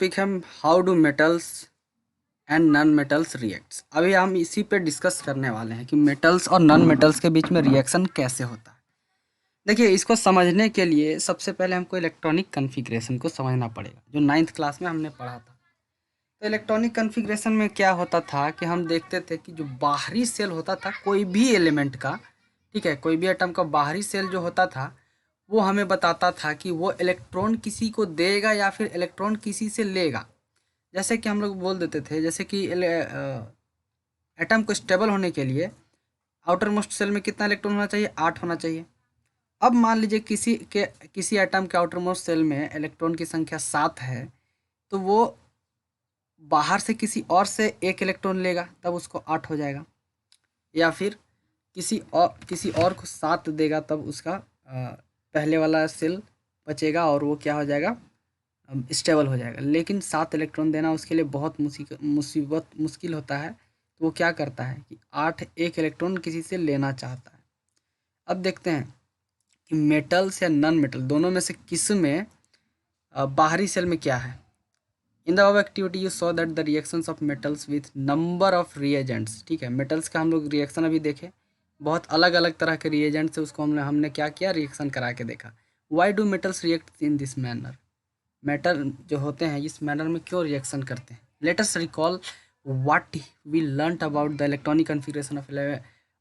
Topic है how do metals and non metals reacts. अभी हम इसी पे डिस्कस करने वाले हैं कि मेटल्स और नॉन मेटल्स के बीच में रिएक्शन कैसे होता है। देखिए, इसको समझने के लिए सबसे पहले हमको इलेक्ट्रॉनिक कन्फिग्रेशन को समझना पड़ेगा, जो 9th क्लास में हमने पढ़ा था। तो इलेक्ट्रॉनिक कन्फिग्रेशन में क्या होता था कि हम देखते थे कि जो बाहरी सेल होता था कोई भी एलिमेंट का, ठीक है, कोई भी एटम का बाहरी सेल जो होता था वो हमें बताता था कि वो इलेक्ट्रॉन किसी को देगा या फिर इलेक्ट्रॉन किसी से लेगा। जैसे कि हम लोग बोल देते थे, जैसे कि एटम को स्टेबल होने के लिए आउटर मोस्ट सेल में कितना इलेक्ट्रॉन होना चाहिए? 8 होना चाहिए। अब मान लीजिए किसी एटम के आउटर मोस्ट सेल में इलेक्ट्रॉन की संख्या 7 है, तो वो बाहर से किसी और से एक इलेक्ट्रॉन लेगा, तब उसको 8 हो जाएगा। या फिर किसी और को 7 देगा, तब उसका पहले वाला सेल बचेगा और वो क्या हो जाएगा? स्टेबल हो जाएगा। लेकिन 7 इलेक्ट्रॉन देना उसके लिए बहुत मुश्किल होता है। तो वो क्या करता है कि 8 एक इलेक्ट्रॉन किसी से लेना चाहता है। अब देखते हैं कि मेटल्स या नॉन मेटल दोनों में से किस में बाहरी सेल में क्या है। In the above activity you saw that the reactions of metals with number of reagents, ठीक है, मेटल्स का हम लोग रिएक्शन अभी देखे, बहुत अलग अलग तरह के रिएजेंट से उसको हमने क्या किया? रिएक्शन करा के देखा। Why do metals react in this manner? Metal जो होते हैं इस मैनर में क्यों रिएक्शन करते हैं? Let us recall what we learned about the electronic configuration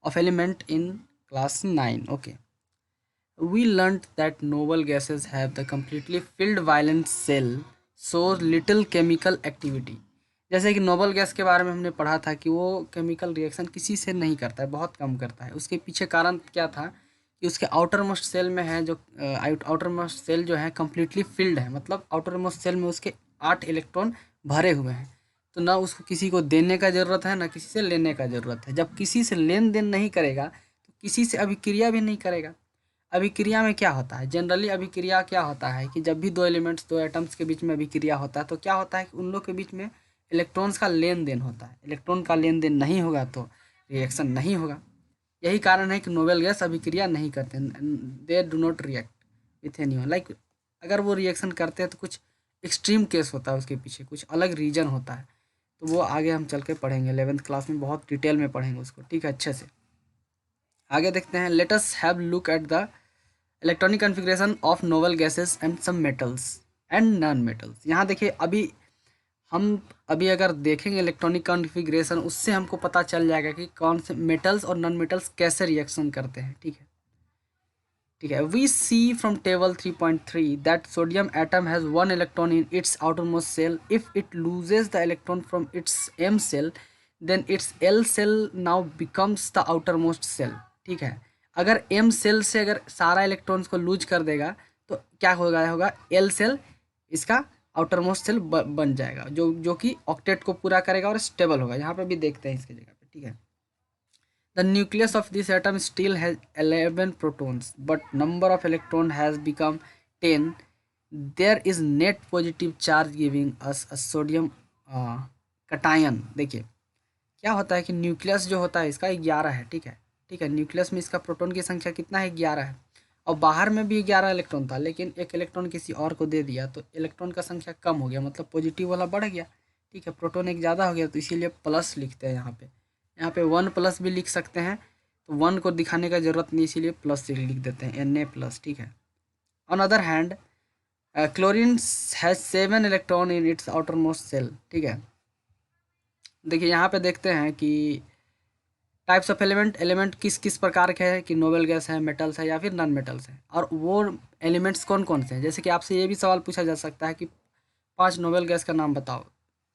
of element in class 9. Okay, we learnt that noble gases have the completely filled valence cell so little chemical activity। जैसे कि noble gas के बारे में हमने पढ़ा था कि वो केमिकल रिएक्शन किसी से नहीं करता है, बहुत कम करता है। उसके पीछे कारण क्या था कि उसके आउटर मोस्ट सेल में है, जो आउटर मोस्ट सेल जो है कम्प्लीटली फिल्ड है, मतलब आउटर मोस्ट सेल में उसके 8 इलेक्ट्रॉन भरे हुए हैं। तो ना उसको किसी को देने का ज़रूरत है, ना किसी से लेने का ज़रूरत है। जब किसी से लेन देन नहीं करेगा तो किसी से अभिक्रिया भी नहीं करेगा। अभिक्रिया में क्या होता है? जनरली अभिक्रिया क्या होता है कि जब भी दो एटम्स के बीच में अभिक्रिया होता है तो क्या होता है कि उन लोग के बीच में इलेक्ट्रॉन्स का लेन देन होता है। इलेक्ट्रॉन का लेन देन नहीं होगा तो रिएक्शन नहीं होगा। यही कारण है कि नोबेल गैस अभिक्रिया नहीं करते, they do not react with anyone. Like अगर वो रिएक्शन करते हैं तो कुछ एक्सट्रीम केस होता है, उसके पीछे कुछ अलग रीजन होता है। तो वो आगे हम चल के पढ़ेंगे, 11th क्लास में बहुत डिटेल में पढ़ेंगे उसको, ठीक है, अच्छे से। आगे देखते हैं, let us have look at the electronic configuration of noble gases and some metals and non metals. यहाँ देखिए, अभी अगर देखेंगे इलेक्ट्रॉनिक कॉन्फ़िगरेशन, उससे हमको पता चल जाएगा कि कौन से मेटल्स और नॉन मेटल्स कैसे रिएक्शन करते हैं। ठीक है, we see from table 3.3 that sodium atom has 1 electron in its outermost shell. If it loses the electron from its M shell then its L shell now becomes the outermost shell. ठीक है, अगर M cell से अगर सारा electrons को loose कर देगा तो क्या होगा एल सेल इसका आउटर मोस्ट सेल बन जाएगा, जो कि ऑक्टेट को पूरा करेगा और स्टेबल होगा। यहाँ पे भी देखते हैं इसकी जगह पे, ठीक है। The nucleus of this atom still has 11 protons but number of electron has become 10। There is net positive charge giving us a sodium cation. देखिए क्या होता है कि न्यूक्लियस जो होता है इसका 11 है, ठीक है, न्यूक्लियस में इसका प्रोटॉन की संख्या कितना है? 11 है। और बाहर में भी 11 इलेक्ट्रॉन था, लेकिन एक इलेक्ट्रॉन किसी और को दे दिया तो इलेक्ट्रॉन का संख्या कम हो गया, मतलब पॉजिटिव वाला बढ़ गया, ठीक है, प्रोटॉन एक ज़्यादा हो गया, तो इसीलिए प्लस लिखते हैं यहाँ पे 1 प्लस भी लिख सकते हैं, तो 1 को दिखाने का ज़रूरत नहीं, इसीलिए प्लस से लिख देते हैं Na+, ठीक है। On other hand chlorine has 7 electron in its outer most shell, ठीक है। देखिए यहाँ पे देखते हैं कि टाइप्स ऑफ एलिमेंट किस किस प्रकार के हैं, कि नोबल गैस है, मेटल्स है या फिर नॉन मेटल्स है, और वो एलिमेंट्स कौन कौन से हैं। जैसे कि आपसे ये भी सवाल पूछा जा सकता है कि 5 नोबल गैस का नाम बताओ,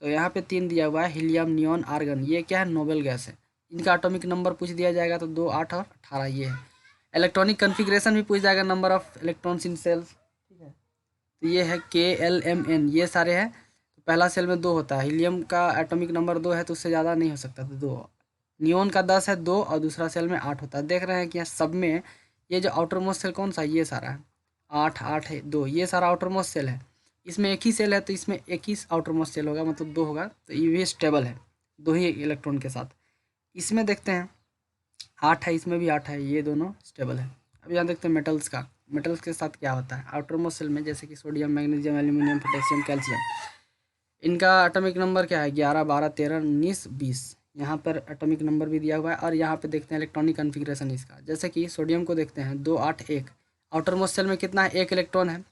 तो यहाँ पे 3 दिया हुआ है, हीलियम, नियॉन, आर्गन। ये क्या है? नोबल गैस है। इनका एटॉमिक नंबर पूछ दिया जाएगा तो 2, 8 और 18 ये है। इलेक्ट्रॉनिक कन्फिग्रेशन भी पूछ जाएगा, number of electrons in shells, ठीक है, तो ये है KLMN, ये सारे हैं। तो पहला सेल में 2 होता है, हीलियम का एटॉमिक नंबर 2 है तो उससे ज़्यादा नहीं हो सकता, तो 2। नियोन का 10 है, 2, और दूसरा सेल में 8 होता है। देख रहे हैं कि यहाँ सब में ये जो आउटर मोस्ट सेल कौन सा है? ये सारा है, 8, 8 है, 2, ये सारा आउटर मोस्ट सेल है। इसमें एक ही सेल है तो इसमें एक ही आउटर मोस्ट सेल होगा, मतलब 2 होगा, तो ये भी स्टेबल है 2 ही इलेक्ट्रॉन के साथ। इसमें देखते हैं 8 है, इसमें भी 8 है, ये दोनों स्टेबल है। अब यहाँ देखते हैं मेटल्स के साथ क्या होता है आउटर मोस्ट सेल में, जैसे कि sodium, magnesium, aluminium, potassium, calcium. इनका एटॉमिक नंबर क्या है 11, 12, 13, 19, 20। यहाँ पर एटॉमिक नंबर भी दिया हुआ है और यहाँ पे देखते हैं इलेक्ट्रॉनिक कन्फिग्रेशन इसका। जैसे कि सोडियम को देखते हैं 2, 8, 1। आउटर मोस्ट सेल में कितना है, 1 इलेक्ट्रॉन है।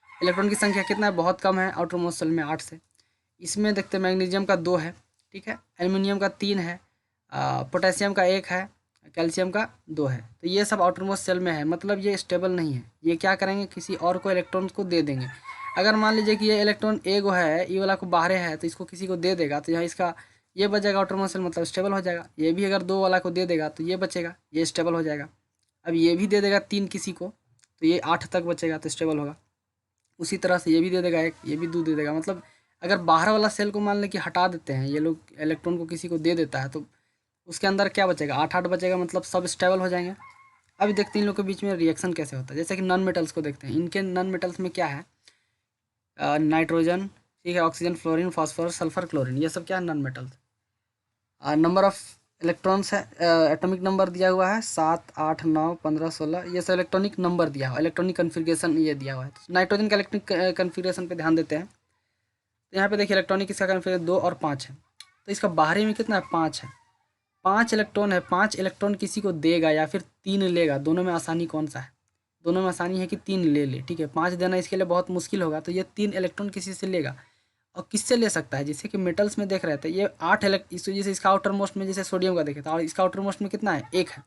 इलेक्ट्रॉन की संख्या कितना है, बहुत कम है आउटर मोस्ट सेल में, 8 से। इसमें देखते हैं मैग्नीशियम का 2 है, ठीक है, एल्युमिनियम का 3 है, पोटेशियम का 1 है, कैल्शियम का 2 है। तो ये सब आउटर मोस्ट सेल में है, मतलब ये स्टेबल नहीं है। ये क्या करेंगे, किसी और को इलेक्ट्रॉन को दे देंगे। अगर मान लीजिए कि ये इलेक्ट्रॉन ए गो है, ई वाला को बाहर है, तो इसको किसी को दे देगा तो यहाँ इसका ये बचेगा आउटर मोस्ट सेल, मतलब स्टेबल हो जाएगा। ये भी अगर 2 वाला को दे देगा तो ये बचेगा, ये स्टेबल हो जाएगा। अब ये भी दे देगा 3 किसी को तो ये 8 तक बचेगा तो स्टेबल होगा। उसी तरह से ये भी दे देगा 1, ये भी 2 दे देगा। मतलब अगर बाहर वाला सेल को मान लें कि हटा देते हैं, ये लोग इलेक्ट्रॉन को किसी को दे देता है, तो उसके अंदर क्या बचेगा, 8 बचेगा, मतलब सब स्टेबल हो जाएंगे। अभी देखते हैं इन लोग के बीच में रिएक्शन कैसे होता है। जैसे कि नॉन मेटल्स को देखते हैं, इनके नॉन मेटल्स में क्या है, नाइट्रोजन, ठीक है, oxygen, fluorine, phosphorus, sulphur, chlorine, ये सब क्या है, non metals. Number of electrons है, एटॉमिक नंबर दिया हुआ है 7, 8, 9, 15, 16, ये सब इलेक्ट्रॉनिक नंबर दिया हुआ है, इलेक्ट्रॉनिक कन्फिग्रेशन ये दिया हुआ है। तो नाइट्रोजन का इलेक्ट्रॉनिक कन्फिग्रेशन पे ध्यान देते हैं। तो यहाँ पे देखिए इलेक्ट्रॉनिक इसका कन्फिग्रेशन 2 और 5 है, तो इसका बाहरी में कितना है, 5 है। 5 इलेक्ट्रॉन है, 5 इलेक्ट्रॉन किसी को देगा या फिर 3 लेगा, दोनों में आसानी कौन सा है, दोनों में आसानी है कि 3 ले ले, ठीक है। 5 देना इसके लिए बहुत मुश्किल होगा, तो ये 3 इलेक्ट्रॉन किसी से लेगा। और किससे ले सकता है, जैसे कि मेटल्स में देख रहे थे ये 8 इस वजह से इसका आउटर मोस्ट में जैसे सोडियम का देखे था, और इसका आउटर मोस्ट में कितना है, 1 है।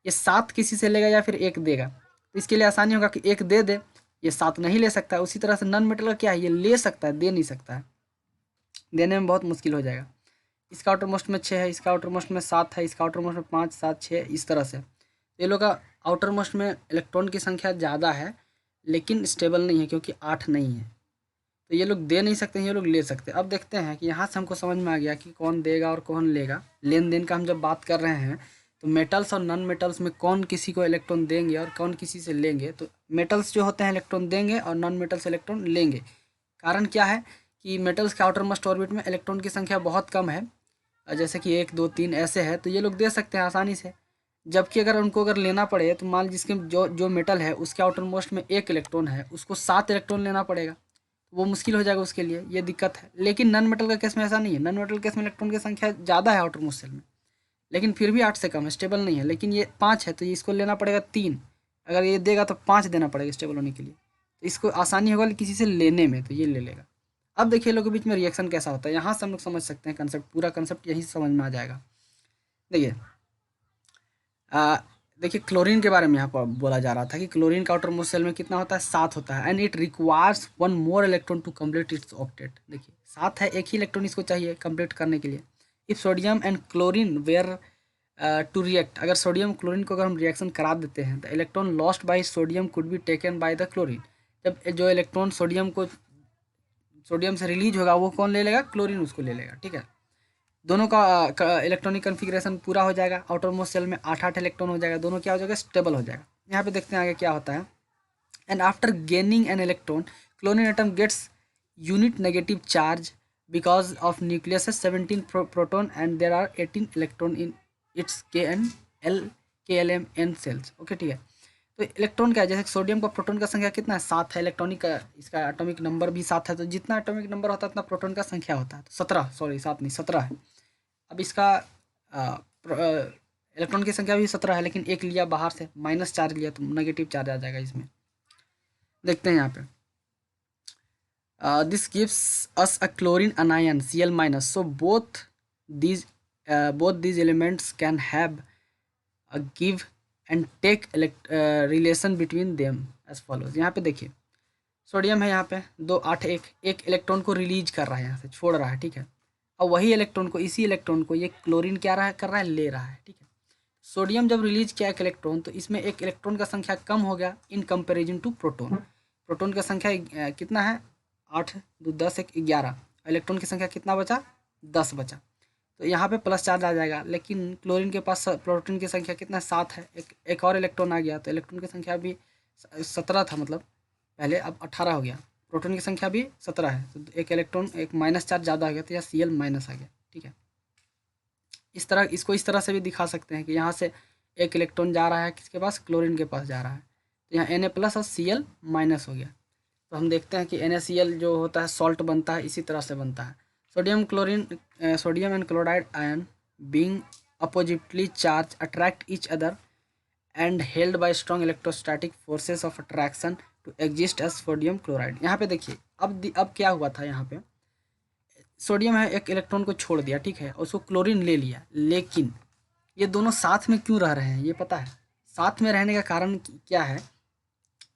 ये 7 किसी से लेगा या फिर 1 देगा, तो इसके लिए आसानी होगा कि 1 दे दे, ये 7 नहीं ले सकता है। उसी तरह से नॉन मेटल का क्या है, ये ले सकता है, दे नहीं सकता है, देने में बहुत मुश्किल हो जाएगा। इसका आउटर मोस्ट में 6 है, इसका आउटर मोस्ट में 7 है, इसका आउटर मोस्ट में 5, 7, 6, इस तरह से। ये लोग का आउटर मोस्ट में इलेक्ट्रॉन की संख्या ज़्यादा है लेकिन स्टेबल नहीं है, क्योंकि 8 नहीं है। तो ये लोग दे नहीं सकते हैं, ये लोग ले सकते हैं। अब देखते हैं कि यहाँ से हमको समझ में आ गया कि कौन देगा और कौन लेगा। लेन देन का हम जब बात कर रहे हैं तो मेटल्स और नॉन मेटल्स में कौन किसी को इलेक्ट्रॉन देंगे और कौन किसी से लेंगे, तो मेटल्स जो होते हैं इलेक्ट्रॉन देंगे और नॉन मेटल्स इलेक्ट्रॉन लेंगे। कारण क्या है कि मेटल्स के आउटर मोस्ट ऑर्बिट में इलेक्ट्रॉन की संख्या बहुत कम है, जैसे कि 1, 2, 3 ऐसे है, तो ये लोग दे सकते हैं आसानी से। जबकि अगर उनको अगर लेना पड़े तो मान जिसके जो जो मेटल है उसके आउटर मोस्ट में 1 इलेक्ट्रॉन है, उसको 7 इलेक्ट्रॉन लेना पड़ेगा, वो मुश्किल हो जाएगा उसके लिए, ये दिक्कत है। लेकिन नॉन मेटल का केस में ऐसा नहीं है, नॉन मेटल केस में इलेक्ट्रॉन की संख्या ज़्यादा है आउटर मोस्ट सेल में, लेकिन फिर भी 8 से कम है, स्टेबल नहीं है। लेकिन ये 5 है तो ये इसको लेना पड़ेगा 3, अगर ये देगा तो 5 देना पड़ेगा स्टेबल होने के लिए, तो इसको आसानी होगा किसी से लेने में, तो ये ले लेगा। अब देखिए लोगों के बीच में रिएक्शन कैसा होता है, यहाँ से हम लोग समझ सकते हैं कंसेप्ट, पूरा कंसेप्ट यहीं से समझ में आ जाएगा। देखिए देखिए क्लोरीन के बारे में यहाँ पर बोला जा रहा था कि क्लोरीन का आउटर मोस्ट सेल में कितना होता है, 7 होता है, and it requires 1 more electron to complete its octet. देखिए 7 है, 1 ही इलेक्ट्रॉन इसको चाहिए कंप्लीट करने के लिए। If sodium and chlorine were to react, अगर सोडियम क्लोरीन को अगर हम रिएक्शन करा देते हैं, the electron lost by sodium could be taken by the chlorine. जब जो इलेक्ट्रॉन सोडियम से रिलीज होगा वो कौन ले लेगा, क्लोरीन उसको ले लेगा, ठीक है। दोनों का इलेक्ट्रॉनिक कन्फिग्रेशन पूरा हो जाएगा, आउटर मोस्ट सेल में 8 इलेक्ट्रॉन हो जाएगा, दोनों क्या हो जाएगा, स्टेबल हो जाएगा। यहाँ पे देखते हैं आगे क्या होता है। And after gaining an electron chlorine atom gets unit negative charge because of nucleus 17 proton and there are 18 electron in its KLM shells, okay, ठीक है। तो इलेक्ट्रॉन क्या है, जैसे सोडियम का प्रोटॉन का संख्या कितना है, 7 है, इलेक्ट्रॉनिक का इसका एटॉमिक नंबर भी 7 है, तो जितना एटॉमिक नंबर होता है उतना प्रोटॉन का संख्या होता है, तो 17, सॉरी 7 नहीं 17 है। अब इसका इलेक्ट्रॉन की संख्या भी 17 है, लेकिन एक लिया बाहर से, माइनस चार्ज लिया तो नेगेटिव चार्ज आ जाएगा इसमें। देखते हैं यहाँ पे this gives us a chlorine अनायन Cl minus, so both these elements can have a give and take relation between them as follows। यहाँ पे देखिए सोडियम है, यहाँ पे 2, 8, 1 इलेक्ट्रॉन को रिलीज कर रहा है, यहाँ से छोड़ रहा है, ठीक है। और वही इलेक्ट्रॉन को, इसी इलेक्ट्रॉन को ये क्लोरीन क्या रहा है, कर रहा है, ले रहा है, ठीक है। सोडियम जब रिलीज किया 1 इलेक्ट्रॉन तो इसमें 1 इलेक्ट्रॉन का संख्या कम हो गया in comparison to proton. Proton का संख्या कितना है, 8, 2, 10, 1, 11, इलेक्ट्रॉन की संख्या कितना बचा, 10 बचा, तो यहाँ पे प्लस चार्ज आ जाएगा। लेकिन क्लोरीन के पास प्रोटॉन की संख्या कितना, 7 है, एक और इलेक्ट्रॉन आ गया, तो इलेक्ट्रॉन की संख्या भी 17 था, मतलब पहले, अब 18 हो गया। प्रोटॉन की संख्या भी 17 है, तो एक इलेक्ट्रॉन, एक माइनस चार्ज ज़्यादा आ गया, तो यहाँ Cl माइनस आ गया, ठीक है। इस तरह इसको इस तरह से भी दिखा सकते हैं कि यहाँ से एक इलेक्ट्रॉन जा रहा है किसके पास, क्लोरीन के पास जा रहा है, तो यहाँ Na प्लस और Cl माइनस हो गया। तो हम देखते हैं कि NaCl जो होता है सॉल्ट बनता है, इसी तरह से बनता है। Sodium and chloride ion being oppositely charge attract each other and held by strong electrostatic forces of attraction to exist as sodium chloride. यहाँ पे देखिए अब क्या हुआ था, यहाँ पे सोडियम है एक इलेक्ट्रॉन को छोड़ दिया, ठीक है, और उसको क्लोरीन ले लिया, लेकिन ये दोनों साथ में क्यों रह रहे हैं ये पता है? साथ में रहने का कारण क्या है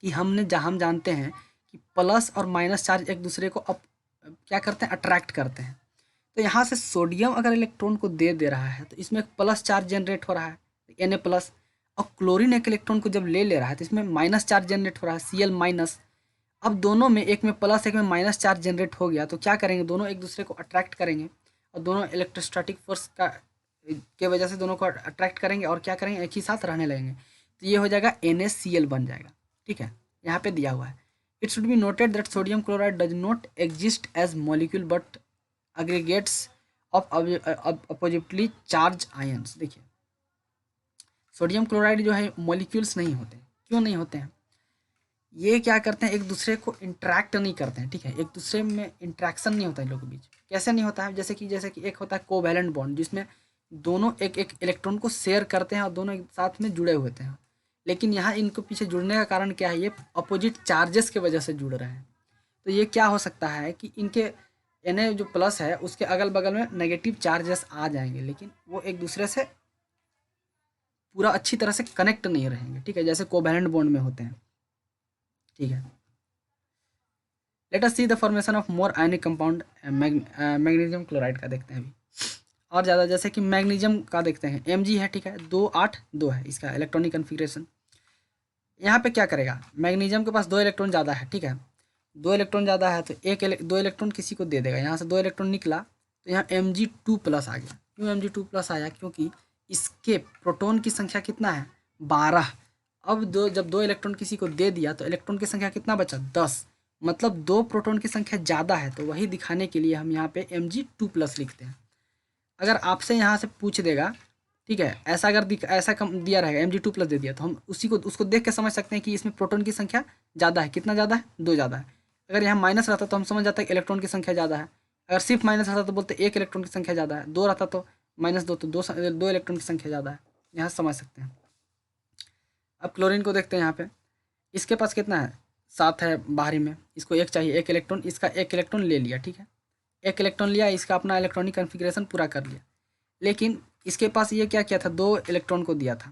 कि हम जानते हैं कि प्लस और माइनस चार्ज एक दूसरे को क्या करते हैं, अट्रैक्ट करते हैं। तो यहाँ से सोडियम अगर इलेक्ट्रॉन को दे रहा है तो इसमें एक प्लस चार्ज जनरेट हो रहा है Na+, और क्लोरीन एक इलेक्ट्रॉन को जब ले रहा है तो इसमें माइनस चार्ज जनरेट हो रहा है Cl-। अब दोनों में एक में प्लस एक में माइनस चार्ज जनरेट हो गया तो क्या करेंगे, दोनों एक दूसरे को अट्रैक्ट करेंगे और दोनों इलेक्ट्रोस्टैटिक फोर्स के वजह से दोनों को अट्रैक्ट करेंगे और क्या करेंगे, एक ही साथ रहने लगेंगे। तो ये हो जाएगा NaCl बन जाएगा, ठीक है, यहाँ पे दिया हुआ है। It should be noted that sodium chloride does not exist as molecule but aggregates of oppositely charge ions. देखिए सोडियम क्लोराइड जो है मॉलिक्यूल्स नहीं होते। क्यों नहीं होते हैं? ये क्या करते हैं, एक दूसरे को इंटरेक्ट नहीं करते हैं, ठीक है, एक दूसरे में इंट्रैक्शन नहीं होता है इन लोगों के बीच। कैसे नहीं होता है? जैसे कि एक होता है कोवैलेंट बॉन्ड जिसमें दोनों एक एक इलेक्ट्रॉन को शेयर करते हैं और दोनों एक साथ में जुड़े होते हैं, लेकिन यहाँ इनको पीछे जुड़ने का कारण क्या है, ये अपोजिट चार्जेस की वजह से जुड़ रहे हैं। तो ये क्या हो सकता है कि इनके Na जो प्लस है उसके अगल बगल में नेगेटिव चार्जेस आ जाएंगे, लेकिन वो एक दूसरे से पूरा अच्छी तरह से कनेक्ट नहीं रहेंगे, ठीक है, जैसे कोवैलेंट बॉन्ड में होते हैं, ठीक है। Let us see the formation of more ionic compound. Magnesium chloride का देखते हैं अभी और ज़्यादा, जैसे कि मैग्नीशियम का देखते हैं, Mg है, ठीक है, 282 है इसका इलेक्ट्रॉनिक कन्फिग्रेशन। यहाँ पे क्या करेगा, मैग्नीशियम के पास 2 इलेक्ट्रॉन ज़्यादा है, ठीक है, 2 इलेक्ट्रॉन ज़्यादा है तो 2 इलेक्ट्रॉन किसी को दे देगा। यहाँ से 2 इलेक्ट्रॉन निकला तो यहाँ Mg2+ आ गया। क्यों Mg2+ आया? क्योंकि इसके प्रोटॉन की संख्या कितना है, 12। अब जब 2 इलेक्ट्रॉन किसी को दे दिया तो इलेक्ट्रॉन की संख्या कितना बचा, 10, मतलब 2 प्रोटॉन की संख्या ज़्यादा है। तो वही दिखाने के लिए हम यहाँ पे Mg2+ लिखते हैं। अगर आपसे यहाँ से पूछ देगा, ठीक है, ऐसा अगर ऐसा कम दिया रहेगा Mg2+ दे दिया तो हम उसको देख के समझ सकते हैं कि इसमें प्रोटॉन की संख्या ज़्यादा है। कितना ज़्यादा है? 2 ज़्यादा है। अगर यहाँ माइनस रहता तो हम समझ जाते हैं इलेक्ट्रॉन की संख्या ज़्यादा है। अगर सिर्फ माइनस रहता तो बोलते 1 इलेक्ट्रॉन की संख्या ज़्यादा है, 2 रहता तो -2 तो 2 इलेक्ट्रॉन की संख्या ज़्यादा है। यहाँ समझ सकते हैं। अब क्लोरीन को देखते हैं। यहाँ पे इसके पास कितना है, 7 है बाहरी में, इसको 1 चाहिए, 1 इलेक्ट्रॉन, इसका 1 इलेक्ट्रॉन ले लिया, ठीक है, 1 इलेक्ट्रॉन लिया, इसका अपना इलेक्ट्रॉनिक कन्फिग्रेशन पूरा कर लिया। लेकिन इसके पास ये क्या किया था, 2 इलेक्ट्रॉन को दिया था।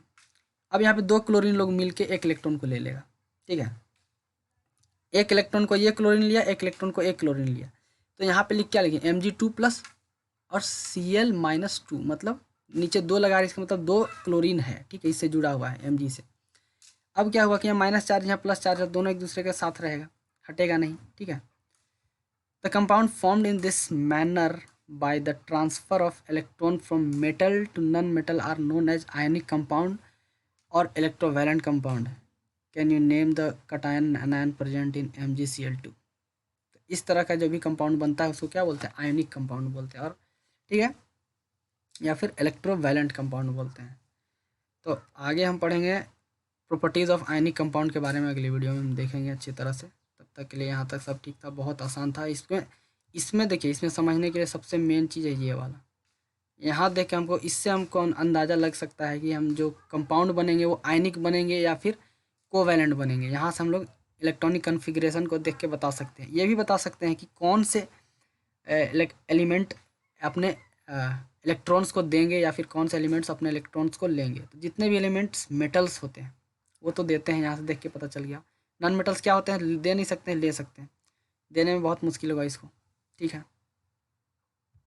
अब यहाँ पे 2 क्लोरीन लोग मिल के 1 इलेक्ट्रॉन को ले लेगा, ठीक है, 1 इलेक्ट्रॉन को ये क्लोरीन लिया, 1 इलेक्ट्रॉन को 1 क्लोरीन लिया। तो यहाँ पे क्या लिखें, Mg2+ और Cl-2, मतलब नीचे 2 लगा रहे, इसका मतलब 2 क्लोरीन है, ठीक है, इससे जुड़ा हुआ है Mg से। अब क्या हुआ कि यहाँ माइनस चार्ज यहाँ प्लस चार्ज है, दोनों एक दूसरे के साथ रहेगा, हटेगा नहीं, ठीक है। The compound formed in this manner by the transfer of electron from metal to non-metal are known as ionic compound or electrovalent compound. Can you name the cation anion present in MgCl2? तो इस तरह का जो भी compound बनता है उसको क्या बोलते हैं, आयनिक कंपाउंड बोलते हैं, और ठीक है, या फिर इलेक्ट्रोवैलेंट कंपाउंड बोलते हैं। तो आगे हम पढ़ेंगे प्रॉपर्टीज़ ऑफ आयनिक कंपाउंड के बारे में, अगली वीडियो में हम देखेंगे अच्छी तरह से। तब तक के लिए यहाँ तक सब ठीक था, बहुत आसान था। इसमें देखिए, इसमें समझने के लिए सबसे मेन चीज़ है ये वाला। यहाँ देख के हमको अंदाज़ा लग सकता है कि हम जो कंपाउंड बनेंगे वो आयनिक बनेंगे या फिर कोवैलेंट बनेंगे। यहाँ से हम लोग इलेक्ट्रॉनिक कन्फिग्रेशन को देख के बता सकते हैं। ये भी बता सकते हैं कि कौन से एलिमेंट अपने इलेक्ट्रॉन्स को देंगे या फिर कौन से एलिमेंट्स अपने इलेक्ट्रॉन्स को लेंगे। तो जितने भी एलिमेंट्स मेटल्स होते हैं वो तो देते हैं, यहाँ से देख के पता चल गया। नॉन मेटल्स क्या होते हैं, दे नहीं सकते हैं, ले सकते हैं, देने में बहुत मुश्किल होगा इसको, ठीक है।